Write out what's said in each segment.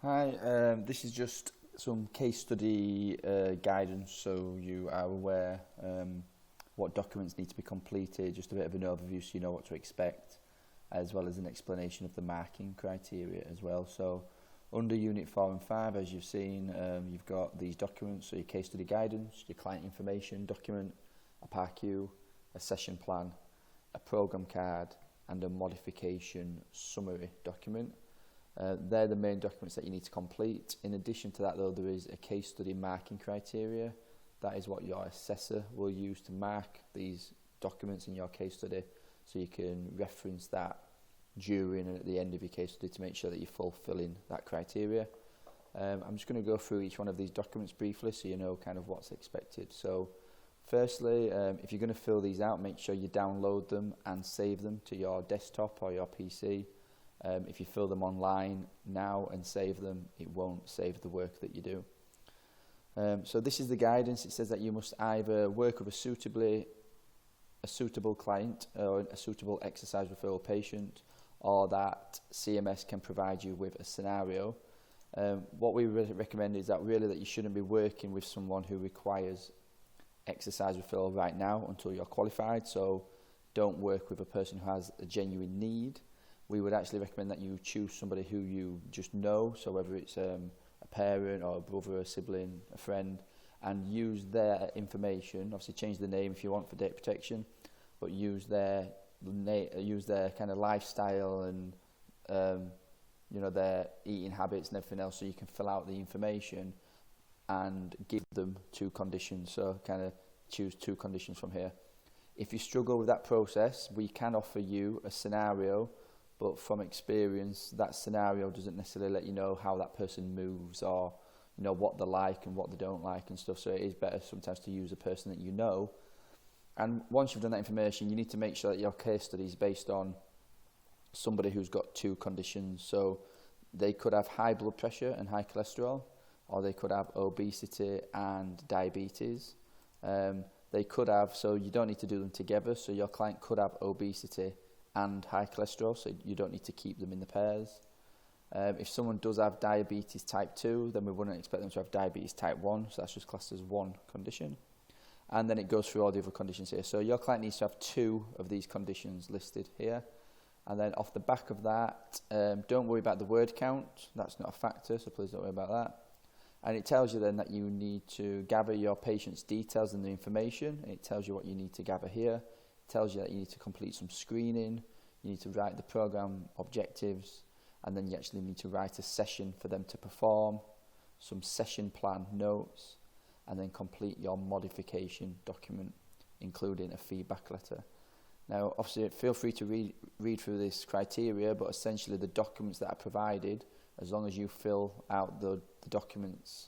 Hi, this is just some case study guidance so you are aware what documents need to be completed, just a bit of an overview so you know what to expect, as well as an explanation of the marking criteria as well. So under Unit 4 and 5, as you've seen, you've got these documents, so your case study guidance, your client information document, a PARQ, a session plan, a program card, and a modification summary document. They're the main documents that you need to complete. In addition to that, though, there is a case study marking criteria. That is what your assessor will use to mark these documents in your case study, so you can reference that during and at the end of your case study to make sure that you're fulfilling that criteria. I'm just going to go through each one of these documents briefly so you know kind of what's expected. So firstly, if you're going to fill these out, make sure you download them and save them to your desktop or your PC. If you fill them online now and save them, it won't save the work that you do. So this is the guidance. It says that you must either work with a suitable client or a suitable exercise referral patient, or that CMS can provide you with a scenario. What we recommend is that you shouldn't be working with someone who requires exercise referral right now until you're qualified. So don't work with a person who has a genuine need. We would actually recommend that you choose somebody who you just know, so whether it's a parent or a brother, a sibling, a friend, and use their information. Obviously change the name if you want for data protection, but use their kind of lifestyle and their eating habits and everything else, so you can fill out the information and give them 2 conditions. So kind of choose 2 conditions from here. If you struggle with that process, we can offer you a scenario, but from experience, that scenario doesn't necessarily let you know how that person moves, or what they like and what they don't like and stuff. So it is better sometimes to use a person that you know. And once you've done that information, you need to make sure that your case study is based on somebody who's got 2 conditions. So they could have high blood pressure and high cholesterol, or they could have obesity and diabetes. They could have, so you don't need to do them together. So your client could have obesity and high cholesterol, so you don't need to keep them in the pairs. If someone does have diabetes type 2, then we wouldn't expect them to have diabetes type 1, so that's just classed as 1 condition. And then it goes through all the other conditions here. So your client needs to have 2 of these conditions listed here. And then off the back of that, don't worry about the word count. That's not a factor, so please don't worry about that. And it tells you then that you need to gather your patient's details and the information. And it tells you what you need to gather here. It tells you that you need to complete some screening. You need to write the program objectives. And then you actually need to write a session for them to perform, some session plan notes, and then complete your modification document, including a feedback letter. Now, obviously, feel free to read through this criteria, but essentially the documents that are provided, as long as you fill out the documents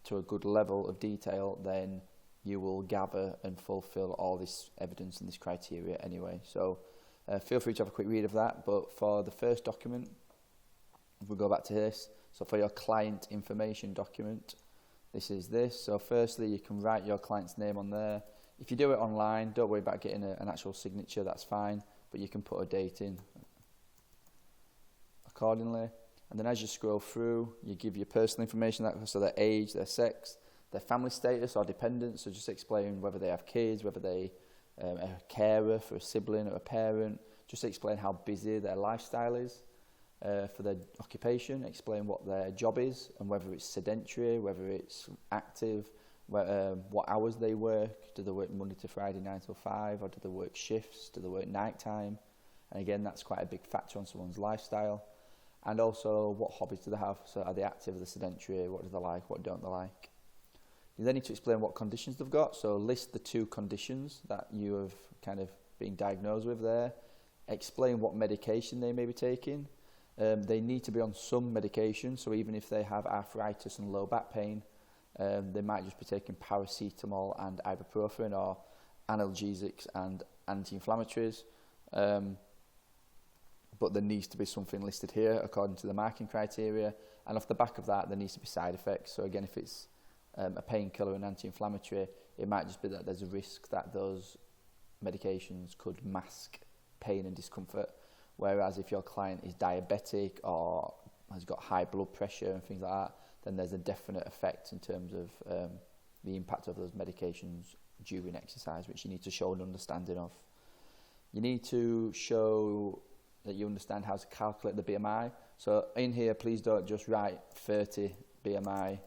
to a good level of detail, then you will gather and fulfill all this evidence and this criteria anyway. So feel free to have a quick read of that. But for the first document, if we go back to this, so for your client information document, this is this. So firstly, you can write your client's name on there. If you do it online, don't worry about getting an actual signature, that's fine, but you can put a date in accordingly. And then as you scroll through, you give your personal information, so their age, their sex, their family status or dependents, so just explain whether they have kids, whether they are a carer for a sibling or a parent, just explain how busy their lifestyle is. For their occupation, explain what their job is and whether it's sedentary, whether it's active, what hours they work. Do they work Monday to Friday 9 till 5, or do they work shifts? Do they work night time? And again, that's quite a big factor on someone's lifestyle. And also, what hobbies do they have? So are they active, are they sedentary, what do they like, what don't they like? You then need to explain what conditions they've got. So list the 2 conditions that you have kind of been diagnosed with there. Explain what medication they may be taking. They need to be on some medication, so even if they have arthritis and low back pain, they might just be taking paracetamol and ibuprofen, or analgesics and anti-inflammatories. But there needs to be something listed here according to the marking criteria, and off the back of that there needs to be side effects. So again, if it's a painkiller and anti-inflammatory, it might just be that there's a risk that those medications could mask pain and discomfort. Whereas if your client is diabetic or has got high blood pressure and things like that, then there's a definite effect in terms of the impact of those medications during exercise, which you need to show an understanding of. You need to show that you understand how to calculate the BMI. So in here, please don't just write 30 BMI.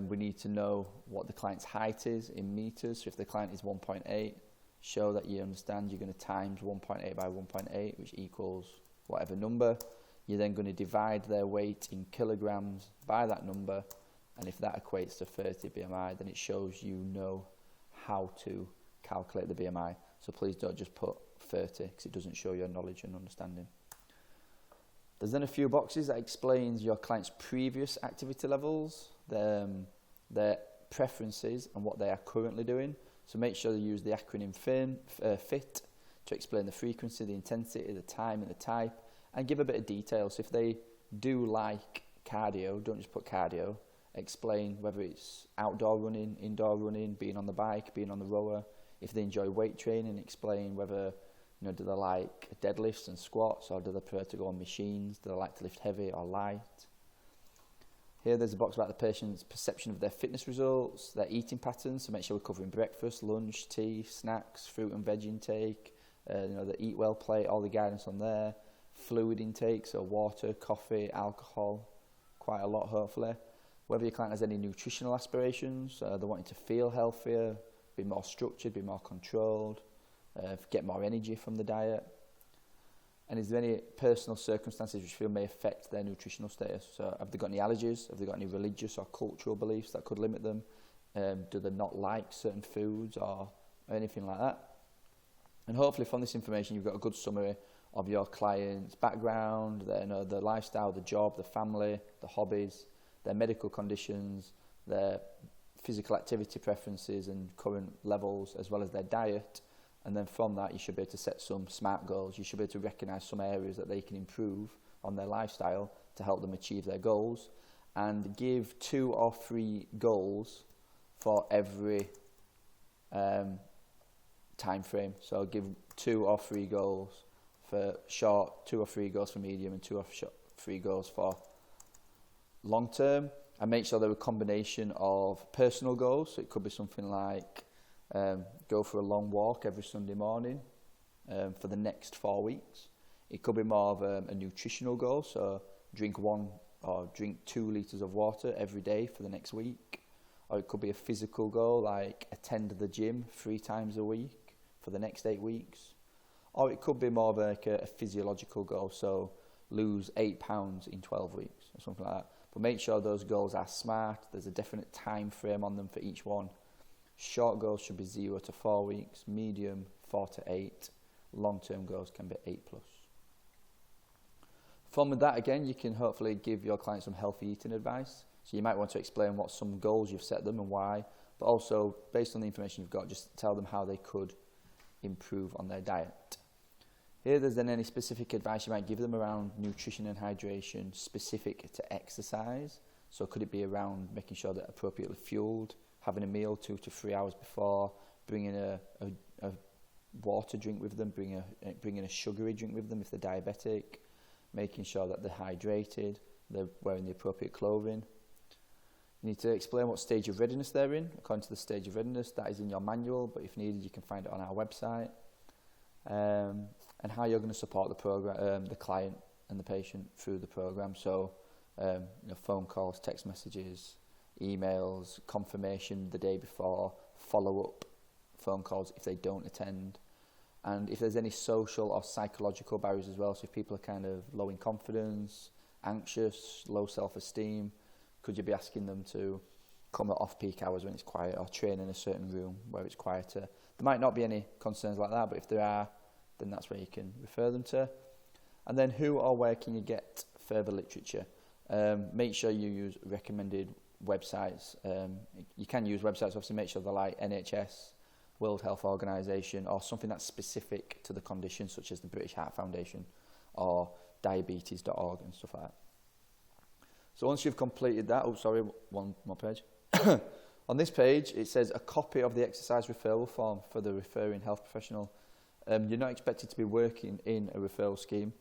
We need to know what the client's height is in meters. So if the client is 1.8, show that you understand you're going to times 1.8 by 1.8, which equals whatever number. You're then going to divide their weight in kilograms by that number. And if that equates to 30 BMI, then it shows you know how to calculate the BMI. So please don't just put 30 because it doesn't show your knowledge and understanding. There's then a few boxes that explains your client's previous activity levels, their preferences and what they are currently doing. So make sure you use the acronym FIT to explain the frequency, the intensity, the time and the type, and give a bit of detail. So if they do like cardio, don't just put cardio. Explain whether it's outdoor running, indoor running, being on the bike, being on the rower. If they enjoy weight training, explain whether, do they like deadlifts and squats, or do they prefer to go on machines? Do they like to lift heavy or light? Here there's a box about the patient's perception of their fitness results, their eating patterns, so make sure we're covering breakfast, lunch, tea, snacks, fruit and veg intake, the eat well plate, all the guidance on there, fluid intake, so water, coffee, alcohol, quite a lot hopefully. Whether your client has any nutritional aspirations, they're wanting to feel healthier, be more structured, be more controlled, get more energy from the diet. And is there any personal circumstances which feel may affect their nutritional status? So have they got any allergies? Have they got any religious or cultural beliefs that could limit them? Do they not like certain foods or anything like that? And hopefully from this information you've got a good summary of your client's background, their lifestyle, the job, the family, the hobbies, their medical conditions, their physical activity preferences and current levels, as well as their diet. And then from that, you should be able to set some SMART goals. You should be able to recognise some areas that they can improve on their lifestyle to help them achieve their goals, and give 2 or 3 goals for every time frame. So give 2 or 3 goals for short, 2 or 3 goals for medium, and 2 or 3 goals for long term. And make sure they're a combination of personal goals. So it could be something like go for a long walk every Sunday morning for the next 4 weeks. It could be more of a nutritional goal, so drink 1 or drink 2 litres of water every day for the next week. Or it could be a physical goal, like attend the gym 3 times a week for the next 8 weeks. Or it could be more of like a physiological goal, so lose 8 pounds in 12 weeks or something like that. But make sure those goals are SMART. There's a definite time frame on them for each one. Short goals should be 0 to 4 weeks, medium 4 to 8, long-term goals can be 8+. From that, again, you can hopefully give your client some healthy eating advice. So you might want to explain what some goals you've set them and why, but also based on the information you've got, just tell them how they could improve on their diet. Here there's then any specific advice you might give them around nutrition and hydration specific to exercise. So could it be around making sure they're appropriately fueled, having a meal 2 to 3 hours before, bringing a water drink with them, bringing a sugary drink with them if they're diabetic, making sure that they're hydrated, they're wearing the appropriate clothing. You need to explain what stage of readiness they're in. According to the stage of readiness, that is in your manual, but if needed, you can find it on our website. And how you're going to support the program, the client and the patient through the program. So, phone calls, text messages, emails, confirmation the day before, follow-up phone calls if they don't attend. And if there's any social or psychological barriers as well, so if people are kind of low in confidence, anxious, low self-esteem, could you be asking them to come at off-peak hours when it's quiet, or train in a certain room where it's quieter? There might not be any concerns like that, but if there are, then that's where you can refer them to. And then who or where can you get further literature? Make sure you use recommended websites. You can use websites, obviously make sure they're like NHS, World Health Organisation, or something that's specific to the condition, such as the British Heart Foundation or diabetes.org and stuff like that. So once you've completed that, one more page. On this page, it says a copy of the exercise referral form for the referring health professional. You're not expected to be working in a referral scheme.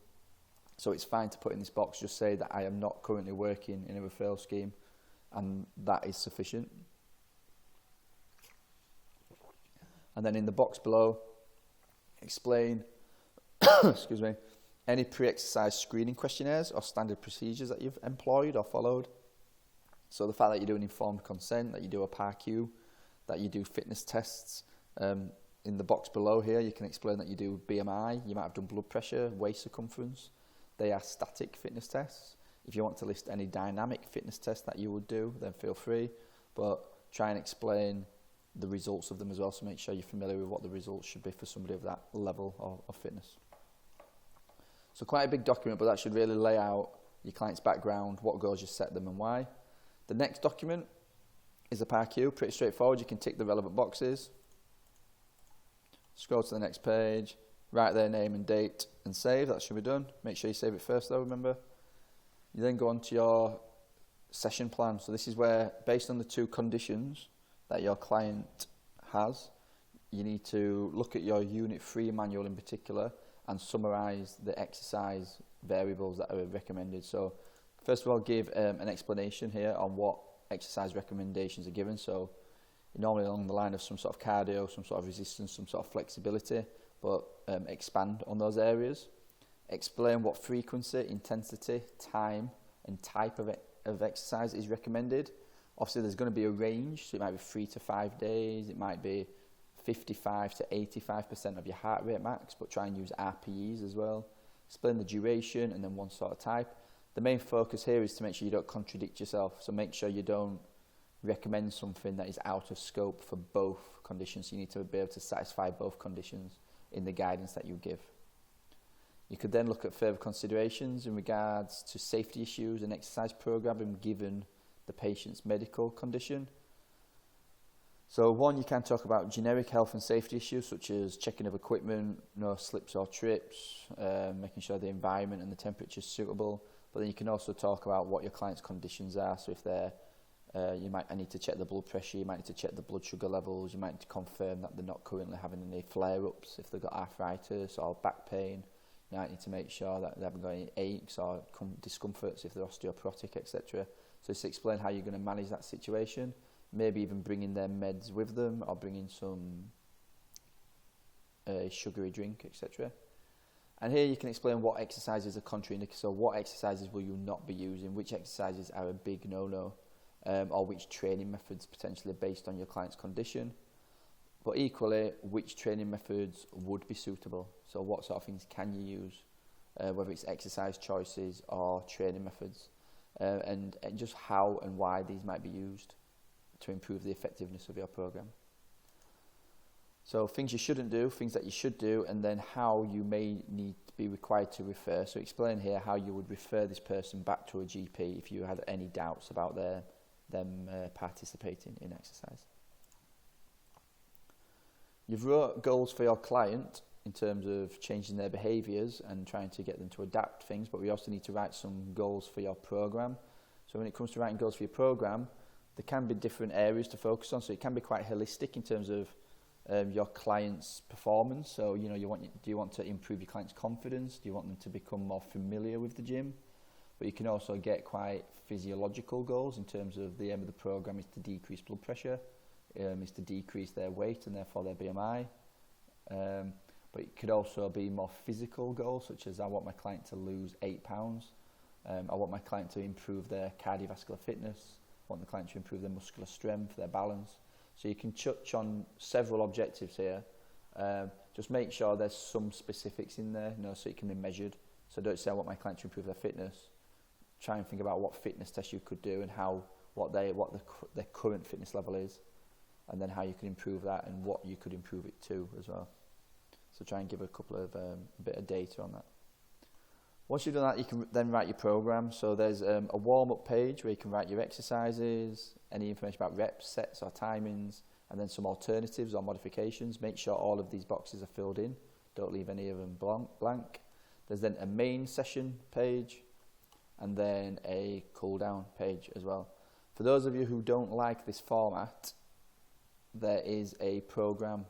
So it's fine to put in this box, just say that I am not currently working in a referral scheme, and that is sufficient. And then in the box below, explain excuse me, any pre-exercise screening questionnaires or standard procedures that you've employed or followed. So the fact that you do an informed consent, that you do a PARQ, that you do fitness tests. In the box below here, you can explain that you do BMI, you might have done blood pressure, waist circumference. They are static fitness tests. If you want to list any dynamic fitness tests that you would do, then feel free. But try and explain the results of them as well, so make sure you're familiar with what the results should be for somebody of that level of fitness. So quite a big document, but that should really lay out your client's background, what goals you set them and why. The next document is a PARQ, pretty straightforward. You can tick the relevant boxes. Scroll to the next page, write their name and date and save. That should be done. Make sure you save it first though, remember. You then go on to your session plan. So this is where, based on the 2 conditions that your client has, you need to look at your Unit 3 manual in particular and summarise the exercise variables that are recommended. So first of all, give an explanation here on what exercise recommendations are given. So normally along the line of some sort of cardio, some sort of resistance, some sort of flexibility, but expand on those areas. Explain what frequency, intensity, time and type of exercise is recommended. Obviously there's going to be a range, so it might be 3 to 5 days, it might be 55 to 85% of your heart rate max, but try and use RPEs as well. Explain the duration and then one sort of type. The main focus here is to make sure you don't contradict yourself, so make sure you don't recommend something that is out of scope for both conditions. You need to be able to satisfy both conditions in the guidance that you give. You could then look at further considerations in regards to safety issues and exercise programming given the patient's medical condition. So one, you can talk about generic health and safety issues such as checking of equipment, no slips or trips, making sure the environment and the temperature is suitable. But then you can also talk about what your client's conditions are. So if they're you might need to check the blood pressure, you might need to check the blood sugar levels, you might need to confirm that they're not currently having any flare-ups if they've got arthritis or back pain. You might need to make sure that they haven't got any aches or discomforts if they're osteoporotic, etc. So just explain how you're going to manage that situation, maybe even bringing their meds with them or bringing some sugary drink, etc. And here you can explain what exercises are contraindicated, so what exercises will you not be using, which exercises are a big no-no, or which training methods potentially based on your client's condition. But equally, which training methods would be suitable. So what sort of things can you use, whether it's exercise choices or training methods, and just how and why these might be used to improve the effectiveness of your program. So things you shouldn't do, things that you should do, and then how you may need to be required to refer. So explain here how you would refer this person back to a GP if you had any doubts about them participating in exercise. You've wrote goals for your client in terms of changing their behaviours and trying to get them to adapt things, but we also need to write some goals for your program. So when it comes to writing goals for your program, there can be different areas to focus on, so it can be quite holistic in terms of your client's performance. So, you know, do you want to improve your client's confidence? Do you want them to become more familiar with the gym? But you can also get quite physiological goals in terms of the aim of the program is to decrease blood pressure, is to decrease their weight and therefore their BMI. But it could also be more physical goals, such as I want my client to lose 8 pounds. I want my client to improve their cardiovascular fitness. I want the client to improve their muscular strength, their balance. So you can touch on several objectives here. Just make sure there's some specifics in there, you know, so it can be measured. So don't say I want my client to improve their fitness. Try and think about what fitness tests you could do and what their current fitness level is, and then how you can improve that and what you could improve it to as well. So try and give a couple of a bit of data on that. Once you've done that, you can then write your program. So there's a warm-up page where you can write your exercises, any information about reps, sets or timings, and then some alternatives or modifications. Make sure all of these boxes are filled in. Don't leave any of them blank. There's then a main session page and then a cool-down page as well. For those of you who don't like this format, there is a program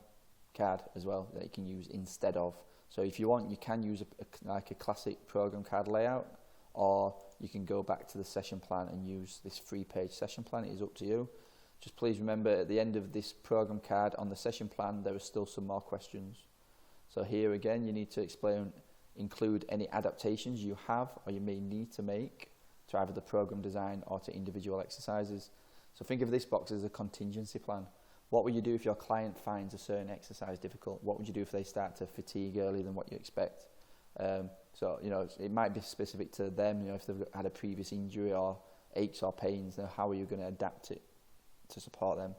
card as well that you can use instead of. So if you want, you can use like a classic program card layout, or you can go back to the session plan and use this 3-page session plan. It is up to you. Just please remember, at the end of this program card on the session plan, there are still some more questions. So here again, you need to include any adaptations you have or you may need to make to either the program design or to individual exercises. So think of this box as a contingency plan. What would you do if your client finds a certain exercise difficult? What would you do if they start to fatigue earlier than what you expect? So, it might be specific to them, if they've had a previous injury or aches or pains, then how are you going to adapt it to support them?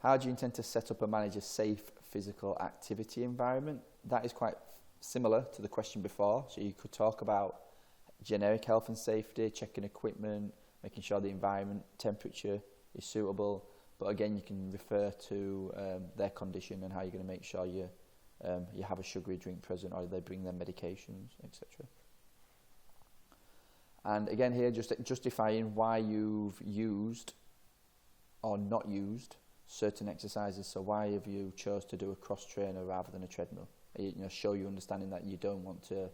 How do you intend to set up and manage a safe physical activity environment? That is quite similar to the question before. So you could talk about generic health and safety, checking equipment, making sure the environment temperature is suitable. But again, you can refer to their condition and how you're going to make sure you have a sugary drink present, or they bring their medications, etc. And again here, just justifying why you've used or not used certain exercises. So why have you chose to do a cross trainer rather than a treadmill? Show you understanding that you don't want to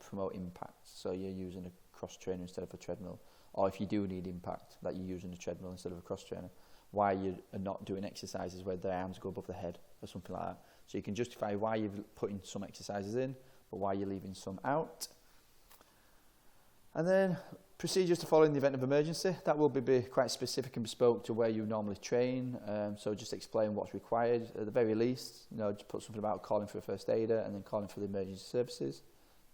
promote impact, so you're using a cross trainer instead of a treadmill. Or if you do need impact, that you're using a treadmill instead of a cross trainer. Why you are not doing exercises where the arms go above the head or something like that. So you can justify why you're putting some exercises in, but why you're leaving some out. And then procedures to follow in the event of emergency. That will be quite specific and bespoke to where you normally train. So just explain what's required. At the very least, just put something about calling for a first aider and then calling for the emergency services.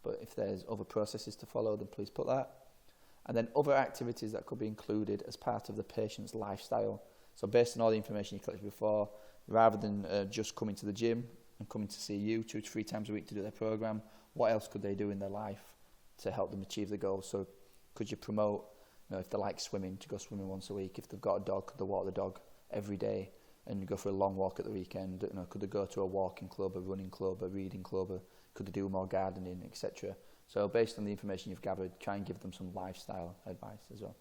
But if there's other processes to follow, then please put that. And then other activities that could be included as part of the patient's lifestyle. So based on all the information you collected before, rather than just coming to the gym and coming to see you 2 to 3 times a week to do their program, what else could they do in their life to help them achieve the goals? So could you promote, if they like swimming, to go swimming once a week? If they've got a dog, could they walk the dog every day and go for a long walk at the weekend? Could they go to a walking club, a running club, a reading club? Could they do more gardening, etc.? So based on the information you've gathered, try and give them some lifestyle advice as well.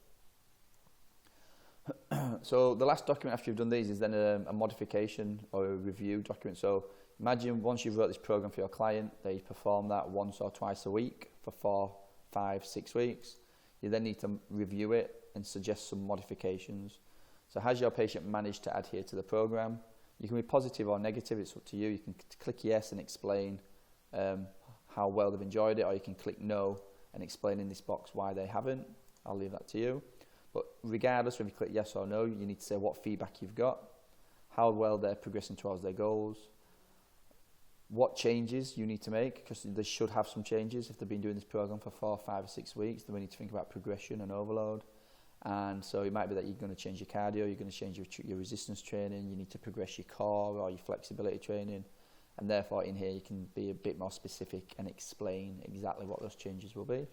So the last document after you've done these is then a modification or a review document. So imagine once you've wrote this program for your client, they perform that once or twice a week for 4, 5, 6 weeks. You then need to review it and suggest some modifications. So has your patient managed to adhere to the program? You can be positive or negative, it's up to you. You can click yes and explain how well they've enjoyed it, or you can click no and explain in this box why they haven't. I'll leave that to you. But regardless, when you click yes or no, you need to say what feedback you've got, how well they're progressing towards their goals, what changes you need to make, because they should have some changes. If they've been doing this program for 4, 5 or 6 weeks, then we need to think about progression and overload. And so it might be that you're going to change your cardio, you're going to change your resistance training, you need to progress your core or your flexibility training. And therefore in here you can be a bit more specific and explain exactly what those changes will be.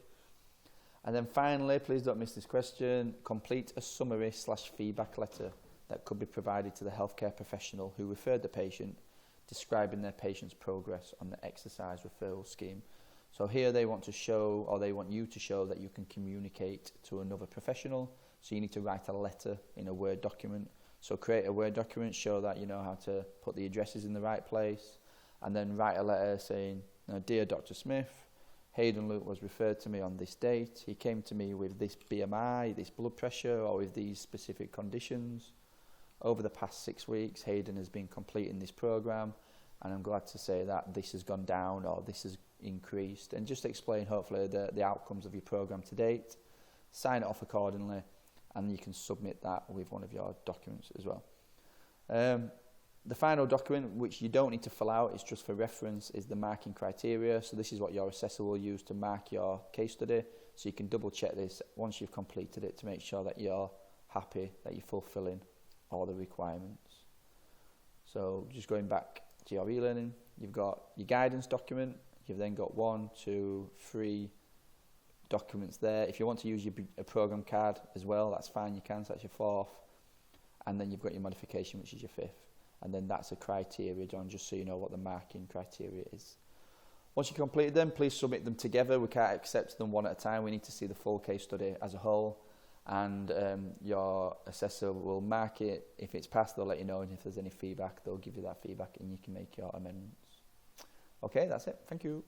And then finally, please don't miss this question, complete a summary/feedback letter that could be provided to the healthcare professional who referred the patient, describing their patient's progress on the exercise referral scheme. So here they want to show, or they want you to show, that you can communicate to another professional. So you need to write a letter in a Word document. So create a Word document, show that you know how to put the addresses in the right place, and then write a letter saying, Dear Dr. Smith, Hayden Luke was referred to me on this date. He came to me with this BMI, this blood pressure, or with these specific conditions. Over the past 6 weeks, Hayden has been completing this program, and I'm glad to say that this has gone down or this has increased. And just explain, hopefully, the outcomes of your program to date. Sign it off accordingly, and you can submit that with one of your documents as well. The final document, which you don't need to fill out, it's just for reference, is the marking criteria. So this is what your assessor will use to mark your case study. So you can double check this once you've completed it to make sure that you're happy, that you're fulfilling all the requirements. So just going back to your e-learning, you've got your guidance document. You've then got 1, 2, 3 documents there. If you want to use a program card as well, that's fine, you can, so that's your 4th. And then you've got your modification, which is your 5th. And then that's a criteria, John, just so you know what the marking criteria is. Once you've completed them, please submit them together. We can't accept them one at a time. We need to see the full case study as a whole. And your assessor will mark it. If it's passed, they'll let you know. And if there's any feedback, they'll give you that feedback and you can make your amendments. Okay, that's it. Thank you.